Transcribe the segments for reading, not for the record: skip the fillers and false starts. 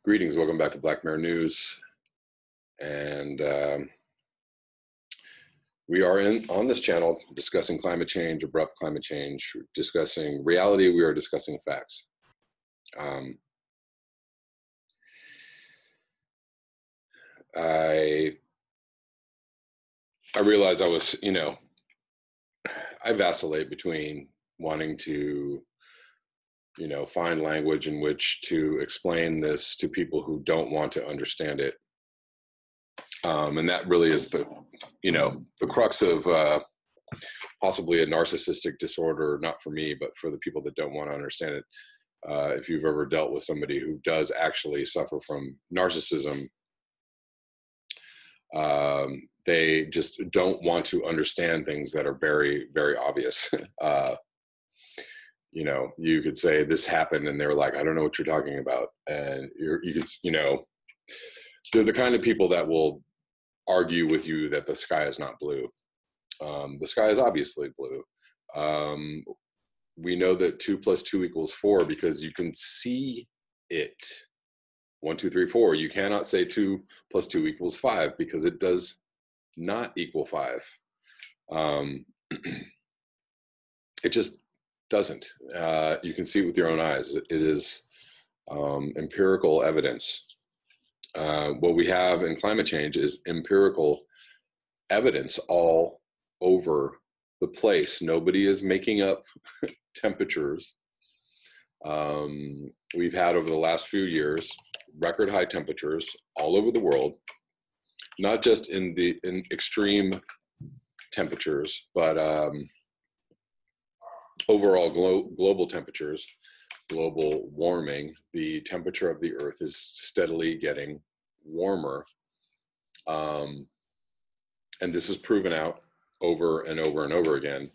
Greetings, welcome back to Black Mirror News. And we are on this channel discussing climate change, abrupt climate change, discussing reality. We are discussing facts. I realized I was, I vacillate between wanting to, find language in which to explain this to people who don't want to understand it. And that really is the crux of possibly a narcissistic disorder, not for me, but for the people that don't want to understand it. If you've ever dealt with somebody who does actually suffer from narcissism, they just don't want to understand things that are very, very obvious. You could say this happened and they're like, I don't know what you're talking about. And they're the kind of people that will argue with you that the sky is not blue. The sky is obviously blue. We know that 2 + 2 = 4 because you can see it. 1, 2, 3, 4. You cannot say 2 + 2 = 5 because it does not equal 5. It just doesn't. You can see it with your own eyes. It is empirical evidence. What we have in climate change is empirical evidence all over the place. Nobody is making up temperatures. We've had over the last few years record high temperatures all over the world, not just in extreme temperatures, but overall global temperatures, global warming. The temperature of the earth is steadily getting warmer. And this is proven out over and over and over again.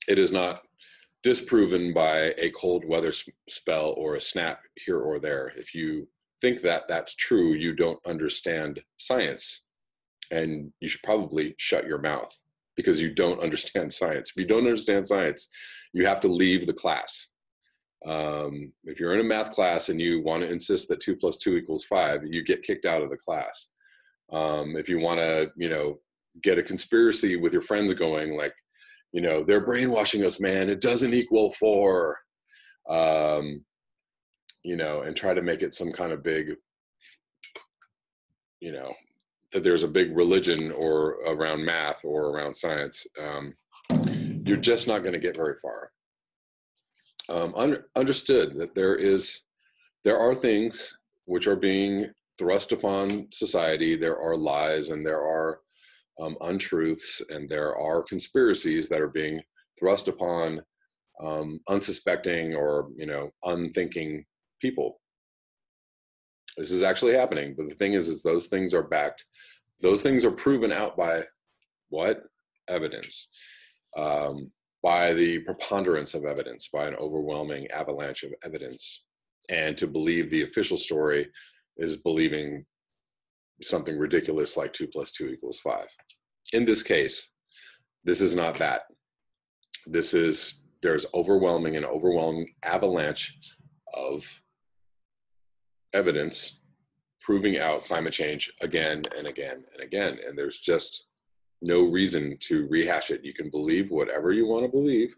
It is not disproven by a cold weather spell or a snap here or there. If you think that that's true, you don't understand science, and you should probably shut your mouth because you don't understand science. If you don't understand science, you have to leave the class. If you're in a math class and you want to insist that 2 + 2 = 5, you get kicked out of the class. If you want to, get a conspiracy with your friends going like, they're brainwashing us, man, it doesn't equal 4, and try to make it some kind of big, that there's a big religion or around math or around science, you're just not going to get very far. Understood that there are things which are being thrust upon society. There are lies and there are untruths and there are conspiracies that are being thrust upon unsuspecting or unthinking people. This is actually happening, but the thing is those things are backed. Those things are proven out by what? Evidence. By the preponderance of evidence, by an overwhelming avalanche of evidence. And to believe the official story is believing something ridiculous like 2 + 2 = 5. In this case, this is not that. There's overwhelming avalanche of evidence proving out climate change again and again and again. And there's just no reason to rehash it. You can believe whatever you want to believe.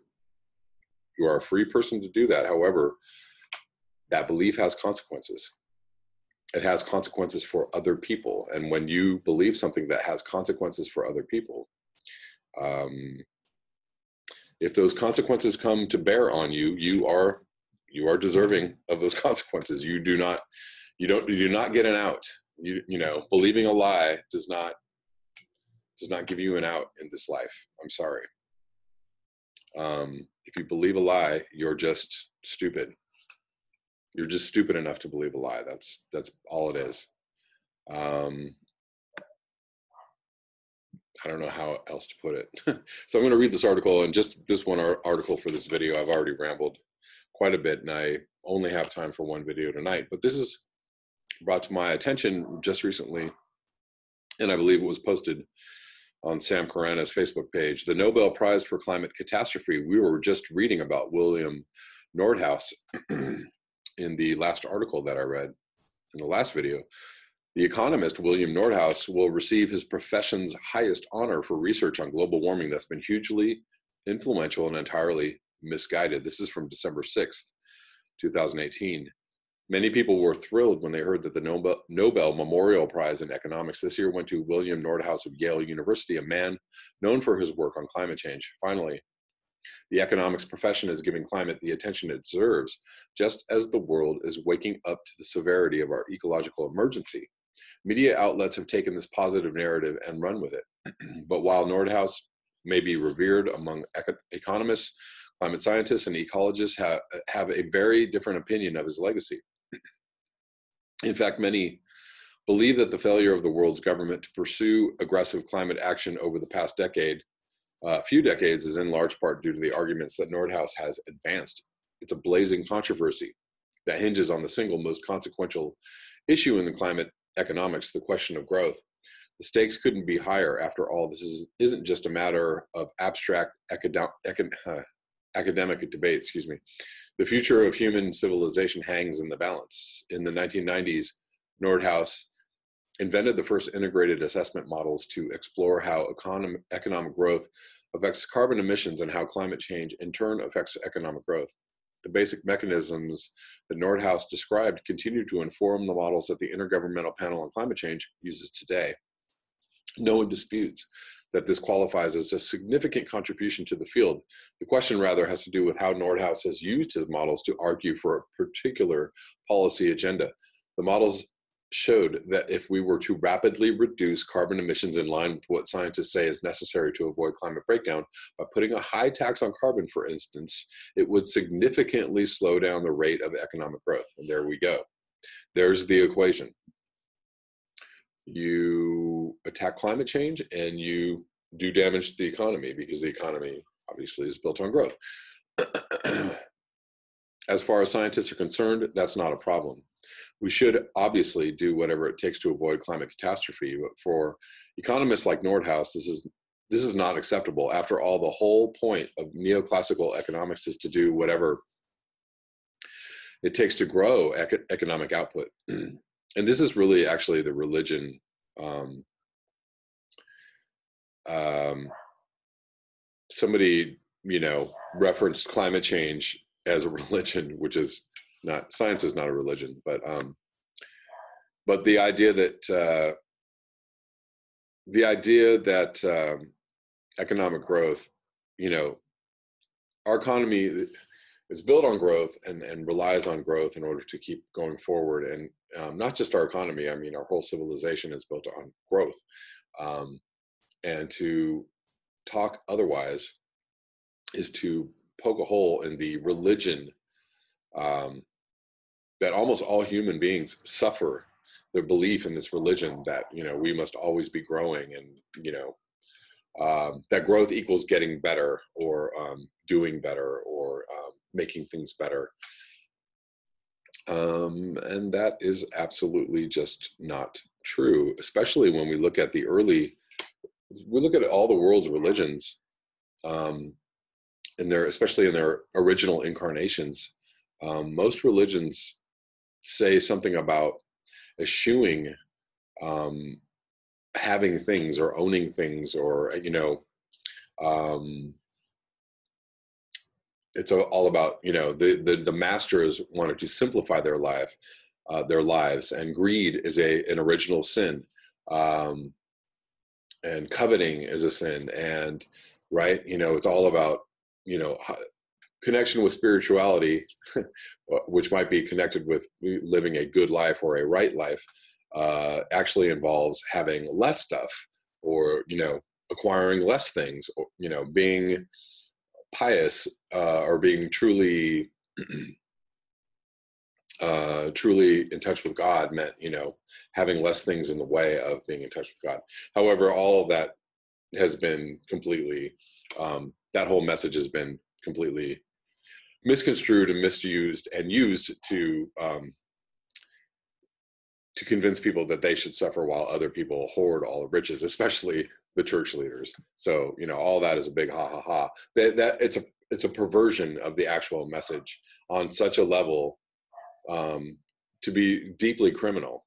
You are a free person to do that. However, that belief has consequences. It has consequences for other people. And when you believe something that has consequences for other people, if those consequences come to bear on you, you are deserving of those consequences. You do not get an out. Believing a lie does not give you an out in this life. I'm sorry. If you believe a lie, you're just stupid. You're just stupid enough to believe a lie. That's all it is. I don't know how else to put it. So I'm going to read this article, and just this one article for this video. I've already rambled quite a bit, and I only have time for one video tonight. But this is brought to my attention just recently, and I believe it was posted on Sam Carana's Facebook page. The Nobel Prize for Climate Catastrophe, we were just reading about William Nordhaus in the last article that I read in the last video. The economist William Nordhaus will receive his profession's highest honor for research on global warming that's been hugely influential and entirely misguided. This is from December 6th, 2018. Many people were thrilled when they heard that the Nobel Memorial Prize in Economics this year went to William Nordhaus of Yale University, a man known for his work on climate change. Finally, the economics profession is giving climate the attention it deserves, just as the world is waking up to the severity of our ecological emergency. Media outlets have taken this positive narrative and run with it. But while Nordhaus may be revered among economists, climate scientists, and ecologists have a very different opinion of his legacy. In fact, many believe that the failure of the world's government to pursue aggressive climate action over the past few decades is in large part due to the arguments that Nordhaus has advanced. It's a blazing controversy that hinges on the single most consequential issue in the climate economics, the question of growth. The stakes couldn't be higher. After all, this isn't just a matter of abstract academic debate, The future of human civilization hangs in the balance. In the 1990s, Nordhaus invented the first integrated assessment models to explore how economic growth affects carbon emissions and how climate change in turn affects economic growth. The basic mechanisms that Nordhaus described continue to inform the models that the Intergovernmental Panel on Climate Change uses today. No one disputes that this qualifies as a significant contribution to the field. The question rather has to do with how Nordhaus has used his models to argue for a particular policy agenda. The models showed that if we were to rapidly reduce carbon emissions in line with what scientists say is necessary to avoid climate breakdown, by putting a high tax on carbon, for instance, it would significantly slow down the rate of economic growth. And there we go. There's the equation. You attack climate change and you do damage to the economy, because the economy obviously is built on growth. As far as scientists are concerned, that's not a problem. We should obviously do whatever it takes to avoid climate catastrophe, but for economists like Nordhaus, this is not acceptable. After all, the whole point of neoclassical economics is to do whatever it takes to grow economic output. And this is really actually the religion. Somebody, referenced climate change as a religion, which is not, science is not a religion, but the idea that economic growth, our economy is built on growth and relies on growth in order to keep going forward. And not just our economy, our whole civilization is built on growth. And to talk otherwise is to poke a hole in the religion that almost all human beings suffer, the belief in this religion that, we must always be growing, and, that growth equals getting better, or doing better, or making things better. And that is absolutely just not true, especially when we look at all the world's religions, especially in their original incarnations. Most religions say something about eschewing having things or owning things, or it's all about the masters wanted to simplify their lives, and greed is an original sin, and coveting is a sin, and it's all about connection with spirituality, which might be connected with living a good life or a right life, actually involves having less stuff, or acquiring less things, or being pious, or being truly in touch with God meant having less things in the way of being in touch with God. However, all of that has been completely that whole message has been completely misconstrued and misused and used to convince people that they should suffer while other people hoard all the riches, especially the church leaders. So, all that is a big ha ha ha. That it's a perversion of the actual message on such a level, to be deeply criminal.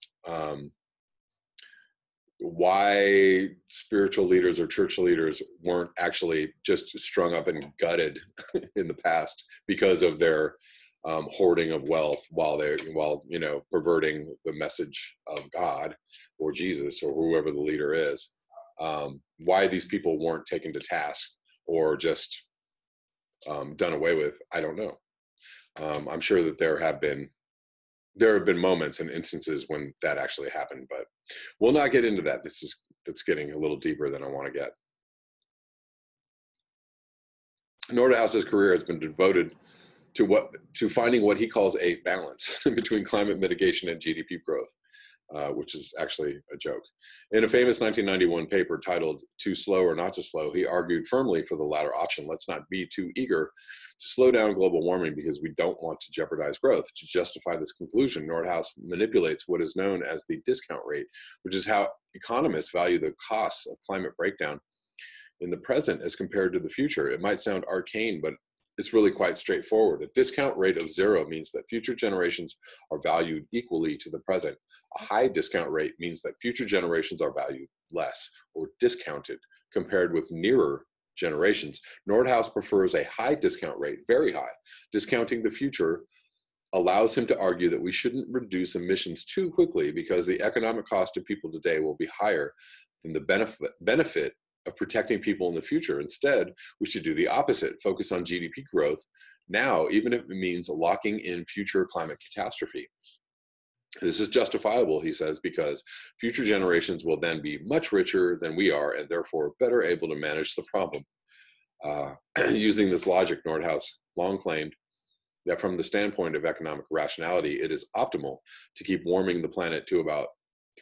Why spiritual leaders or church leaders weren't actually just strung up and gutted in the past because of their hoarding of wealth while perverting the message of God or Jesus or whoever the leader is. Why these people weren't taken to task or just done away with, I don't know. I'm sure that there have been moments and instances when that actually happened, but we'll not get into that. That's getting a little deeper than I want to get. Nordhaus's career has been devoted to finding what he calls a balance between climate mitigation and GDP growth, which is actually a joke. In a famous 1991 paper titled "Too Slow or Not Too Slow," he argued firmly for the latter option. Let's not be too eager to slow down global warming because we don't want to jeopardize growth. To justify this conclusion, Nordhaus manipulates what is known as the discount rate, which is how economists value the costs of climate breakdown in the present as compared to the future. It might sound arcane, but it's really quite straightforward. A discount rate of 0 means that future generations are valued equally to the present. A high discount rate means that future generations are valued less or discounted compared with nearer generations. Nordhaus prefers a high discount rate, very high. Discounting the future allows him to argue that we shouldn't reduce emissions too quickly because the economic cost to people today will be higher than the benefit of protecting people in the future. Instead, we should do the opposite, focus on GDP growth now, even if it means locking in future climate catastrophe. This is justifiable, he says, because future generations will then be much richer than we are and therefore better able to manage the problem. Using this logic, Nordhaus long claimed that from the standpoint of economic rationality, it is optimal to keep warming the planet to about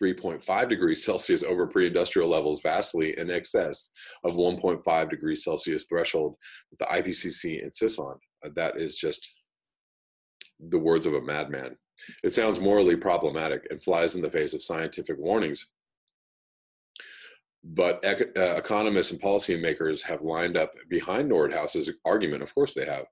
3.5 degrees Celsius over pre-industrial levels, vastly in excess of 1.5 degrees Celsius threshold that the IPCC insists on. That is just the words of a madman. It sounds morally problematic and flies in the face of scientific warnings. But economists and policymakers have lined up behind Nordhaus's argument. Of course they have.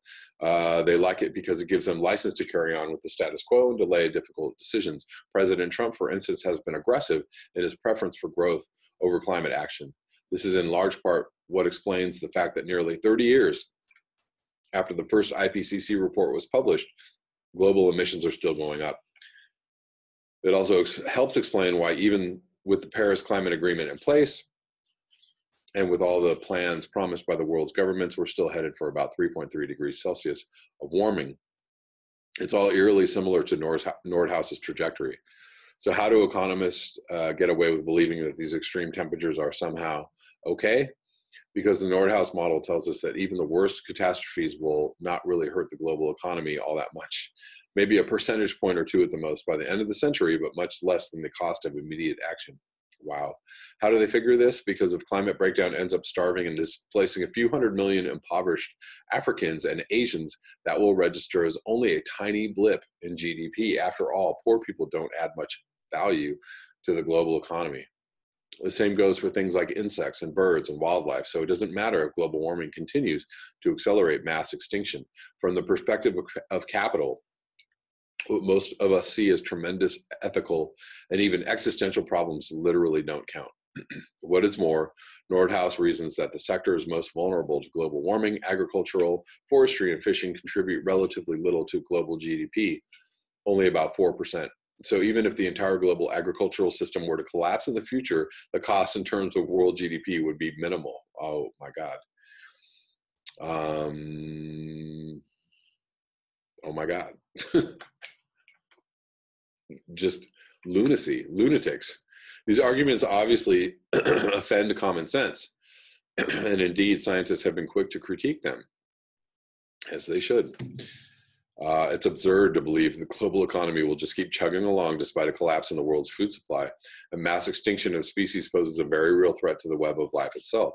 They like it because it gives them license to carry on with the status quo and delay difficult decisions. President Trump, for instance, has been aggressive in his preference for growth over climate action. This is in large part what explains the fact that nearly 30 years after the first IPCC report was published, global emissions are still going up. It also helps explain why even with the Paris Climate Agreement in place and with all the plans promised by the world's governments, we're still headed for about 3.3 degrees Celsius of warming. It's all eerily similar to Nordhaus's trajectory. So how do economists get away with believing that these extreme temperatures are somehow okay? Because the Nordhaus model tells us that even the worst catastrophes will not really hurt the global economy all that much. Maybe a percentage point or two at the most by the end of the century, but much less than the cost of immediate action. Wow. How do they figure this? Because if climate breakdown ends up starving and displacing a few 100 million impoverished Africans and Asians, that will register as only a tiny blip in GDP. After all, poor people don't add much value to the global economy. The same goes for things like insects and birds and wildlife. So it doesn't matter if global warming continues to accelerate mass extinction. From the perspective of capital, what most of us see as tremendous ethical and even existential problems literally don't count. What is more, Nordhaus reasons that the sectors most vulnerable to global warming, agricultural, forestry, and fishing contribute relatively little to global GDP, only about 4%. So even if the entire global agricultural system were to collapse in the future, the cost in terms of world GDP would be minimal. Oh my God. Oh my God. Just lunatics. These arguments obviously offend common sense. And indeed, scientists have been quick to critique them, as they should. It's absurd to believe the global economy will just keep chugging along despite a collapse in the world's food supply. A mass extinction of species poses a very real threat to the web of life itself,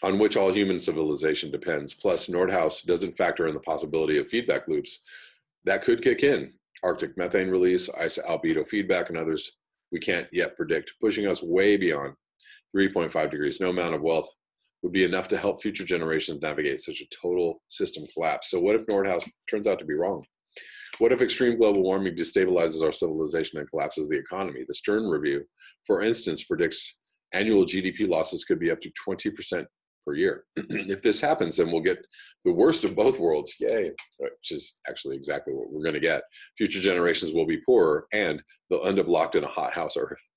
on which all human civilization depends. Plus, Nordhaus doesn't factor in the possibility of feedback loops that could kick in. Arctic methane release, ice albedo feedback, and others we can't yet predict, pushing us way beyond 3.5 degrees. No amount of wealth would be enough to help future generations navigate such a total system collapse. So what if Nordhaus turns out to be wrong? What if extreme global warming destabilizes our civilization and collapses the economy? The Stern Review, for instance, predicts annual GDP losses could be up to 20% per year. If this happens, then we'll get the worst of both worlds, yay, which is actually exactly what we're going to get. Future generations will be poorer, and they'll end up locked in a hothouse Earth.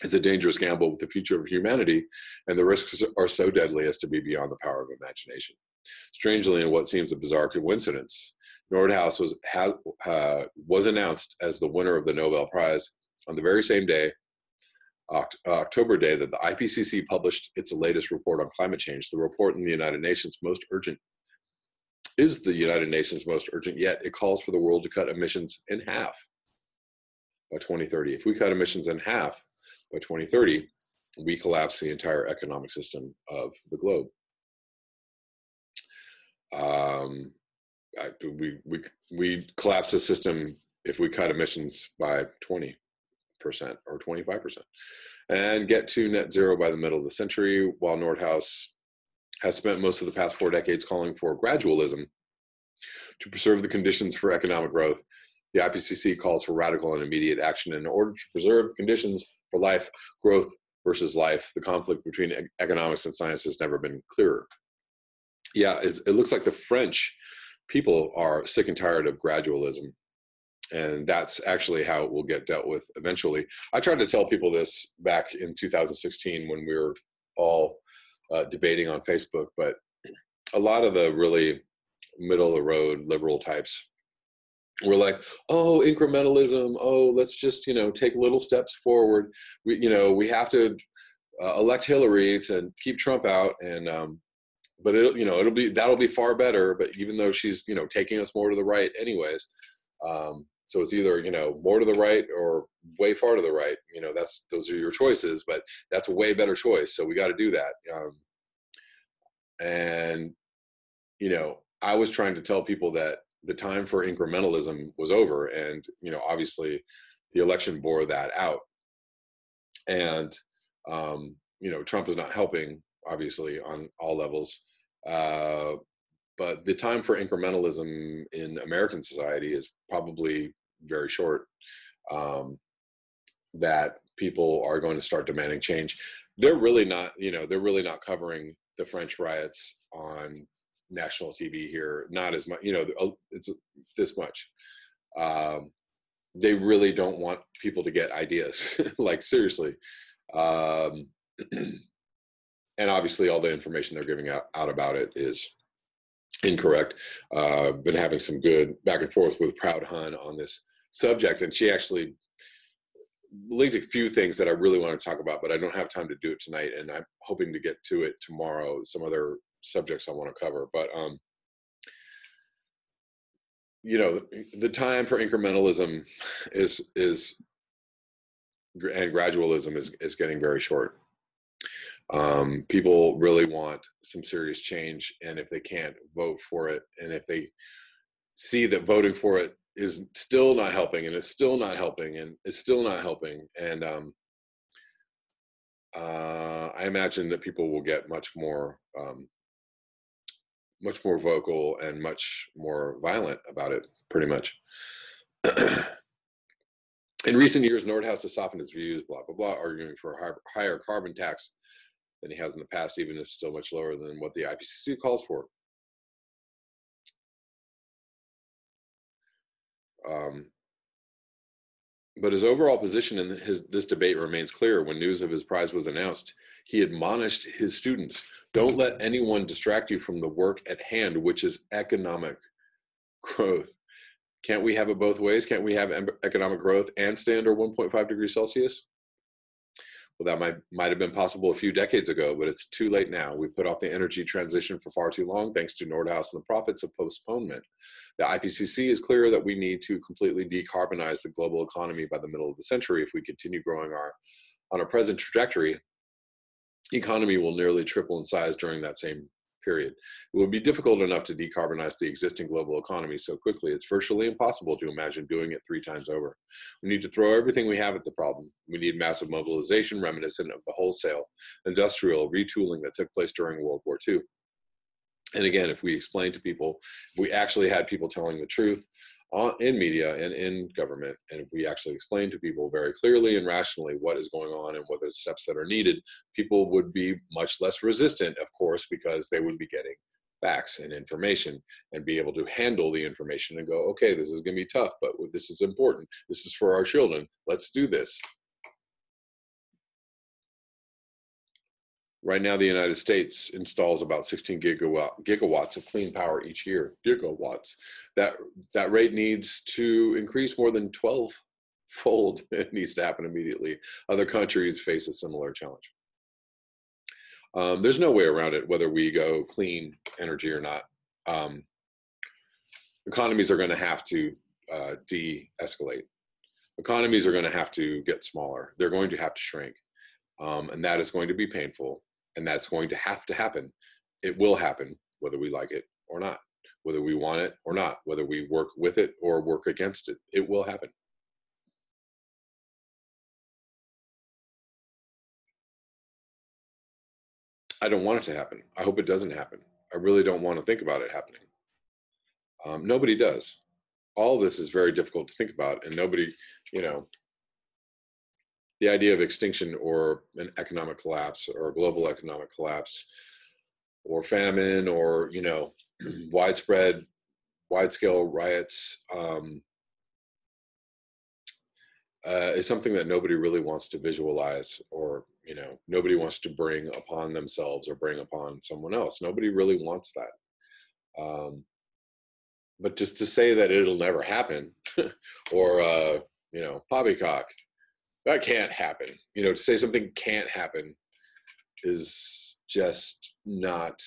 It's a dangerous gamble with the future of humanity, and the risks are so deadly as to be beyond the power of imagination. Strangely, in what seems a bizarre coincidence, Nordhaus was announced as the winner of the Nobel Prize on the very same day, October day, that the IPCC published its latest report on climate change. The report is the United Nations' most urgent, yet it calls for the world to cut emissions in half by 2030. If we cut emissions in half by 2030, we collapse the entire economic system of the globe. We collapse the system if we cut emissions by 20% or 25% and get to net zero by the middle of the century. While Nordhaus has spent most of the past 4 decades calling for gradualism to preserve the conditions for economic growth, the IPCC calls for radical and immediate action in order to preserve the conditions for life. Growth versus life, the conflict between economics and science has never been clearer. Yeah, it looks like the French people are sick and tired of gradualism, and that's actually how it will get dealt with eventually. I tried to tell people this back in 2016 when we were all debating on Facebook, but a lot of the really middle of the road liberal types were like, oh, incrementalism, oh, let's just, take little steps forward. We have to elect Hillary to keep Trump out, and but that'll be far better. But even though she's taking us more to the right anyways, so it's either more to the right or way far to the right. Those are your choices, but that's a way better choice. So we got to do that. And I was trying to tell people that the time for incrementalism was over, and obviously the election bore that out. And Trump is not helping, obviously, on all levels. But the time for incrementalism in American society is probably very short. That people are going to start demanding change. They're really not covering the French riots on national TV here. Not as much, it's this much. They really don't want people to get ideas, like seriously. And obviously all the information they're giving out about it is incorrect. Been having some good back and forth with Proud Hun on this subject, and she actually linked a few things that I really want to talk about, but I don't have time to do it tonight, and I'm hoping to get to it tomorrow, some other subjects I want to cover. But the time for incrementalism and gradualism is getting very short. People really want some serious change, and if they can't vote for it, and if they see that voting for it is still not helping, and it's still not helping, and it's still not helping, and I imagine that people will get much more vocal and much more violent about it, pretty much. In recent years, Nordhaus has softened his views, blah, blah, blah, arguing for a higher carbon tax than he has in the past, even if still much lower than what the IPCC calls for. But his overall position in this debate remains clear. When news of his prize was announced, he admonished his students, don't let anyone distract you from the work at hand, which is economic growth. Can't we have it both ways? Can't we have economic growth and stay under 1.5 degrees Celsius? Well, that might have been possible a few decades ago, but it's too late now. We put off the energy transition for far too long, thanks to Nordhaus and the profits of postponement. The IPCC is clear that we need to completely decarbonize the global economy by the middle of the century. If we continue growing on our present trajectory, the economy will nearly triple in size during that same period. It would be difficult enough to decarbonize the existing global economy so quickly. It's virtually impossible to imagine doing it 3 times over. We need to throw everything we have at the problem. We need massive mobilization reminiscent of the wholesale industrial retooling that took place during World War II. And again, if we explain to people, if we actually had people telling the truth in media and in government, and if we actually explain to people very clearly and rationally what is going on and what are the steps that are needed, people would be much less resistant, of course, because they would be getting facts and information and be able to handle the information and go, okay, this is going to be tough, but this is important. This is for our children. Let's do this. Right now, the United States installs about 16 gigawatts of clean power each year. Gigawatts. That rate needs to increase more than 12-fold. It needs to happen immediately. Other countries face a similar challenge. There's no way around it, whether we go clean energy or not. Economies are going to have to de-escalate. Economies are going to have to get smaller. They're going to have to shrink. And that is going to be painful. And that's going to have to happen. It will happen, whether we like it or not, whether we want it or not, whether we work with it or work against it. It will happen. I don't want it to happen. I hope it doesn't happen. I really don't want to think about it happening. Nobody does. All of this is very difficult to think about, and nobody, the idea of extinction or an economic collapse or a global economic collapse or famine or, wide-scale riots is something that nobody really wants to visualize or, nobody wants to bring upon themselves or bring upon someone else. Nobody really wants that. But just to say that it'll never happen or, poppycock, that can't happen. To say something can't happen is just not,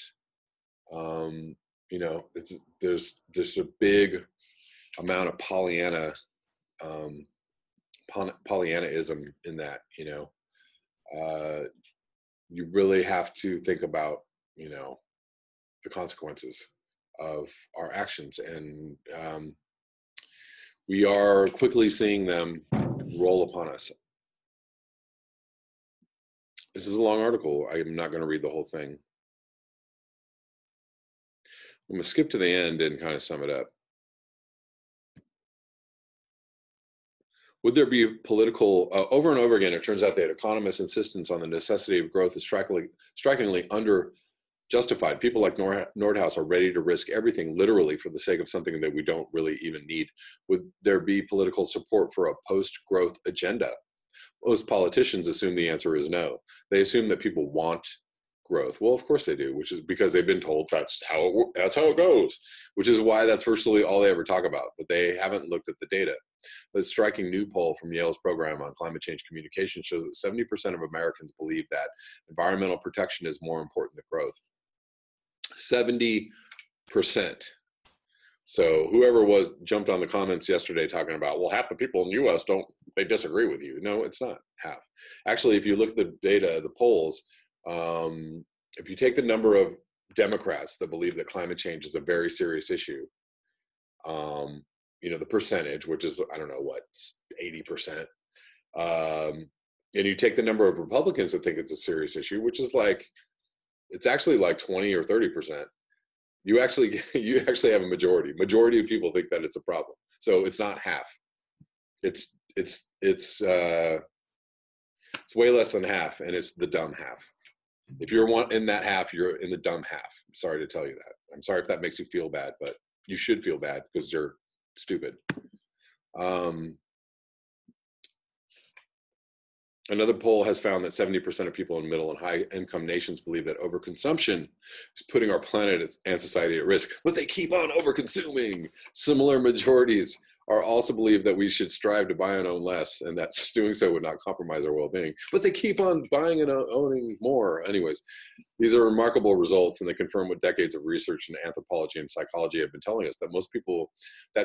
there's a big amount of Pollyannaism in that, you really have to think about, the consequences of our actions. And we are quickly seeing them roll upon us. This is a long article. I'm not going to read the whole thing. I'm going to skip to the end and kind of sum it up. Would there be political, over and over again, it turns out that economists' insistence on the necessity of growth is strikingly under-justified. People like Nordhaus are ready to risk everything literally for the sake of something that we don't really even need. Would there be political support for a post-growth agenda? Most politicians assume the answer is no. They assume that people want growth. Well, of course they do, which is because they've been told that's how it goes, which is why that's virtually all they ever talk about, but they haven't looked at the data. A striking new poll from Yale's program on climate change communication shows that 70% of Americans believe that environmental protection is more important than growth. 70%. So whoever jumped on the comments yesterday talking about, well, half the people in the US they disagree with you. No, it's not half. Actually, if you look at the data, the polls, if you take the number of Democrats that believe that climate change is a very serious issue, the percentage, which is, 80%, and you take the number of Republicans that think it's a serious issue, which is it's actually like 20 or 30%. You actually have a majority. Majority of people think that it's a problem. So it's not half. It's way less than half, and it's the dumb half. If you're in that half, you're in the dumb half. I'm sorry to tell you that. I'm sorry if that makes you feel bad, but you should feel bad because you're stupid. Another poll has found that 70% of people in middle and high income nations believe that overconsumption is putting our planet and society at risk, but they keep on overconsuming. Similar majorities are also believe that we should strive to buy and own less, and that doing so would not compromise our well-being, but they keep on buying and owning more. Anyways, these are remarkable results, and they confirm what decades of research in anthropology and psychology have been telling us, that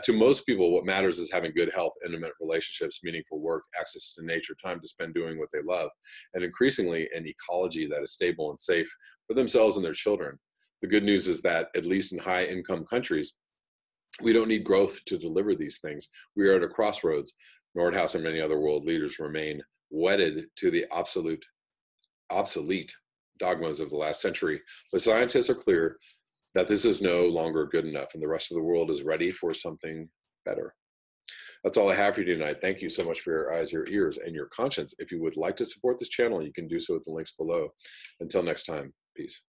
to most people, what matters is having good health, intimate relationships, meaningful work, access to nature, time to spend doing what they love, and increasingly an ecology that is stable and safe for themselves and their children. The good news is that, at least in high income countries, we don't need growth to deliver these things. We are at a crossroads. Nordhaus and many other world leaders remain wedded to the obsolete dogmas of the last century. But scientists are clear that this is no longer good enough, and the rest of the world is ready for something better. That's all I have for you tonight. Thank you so much for your eyes, your ears, and your conscience. If you would like to support this channel, you can do so at the links below. Until next time, peace.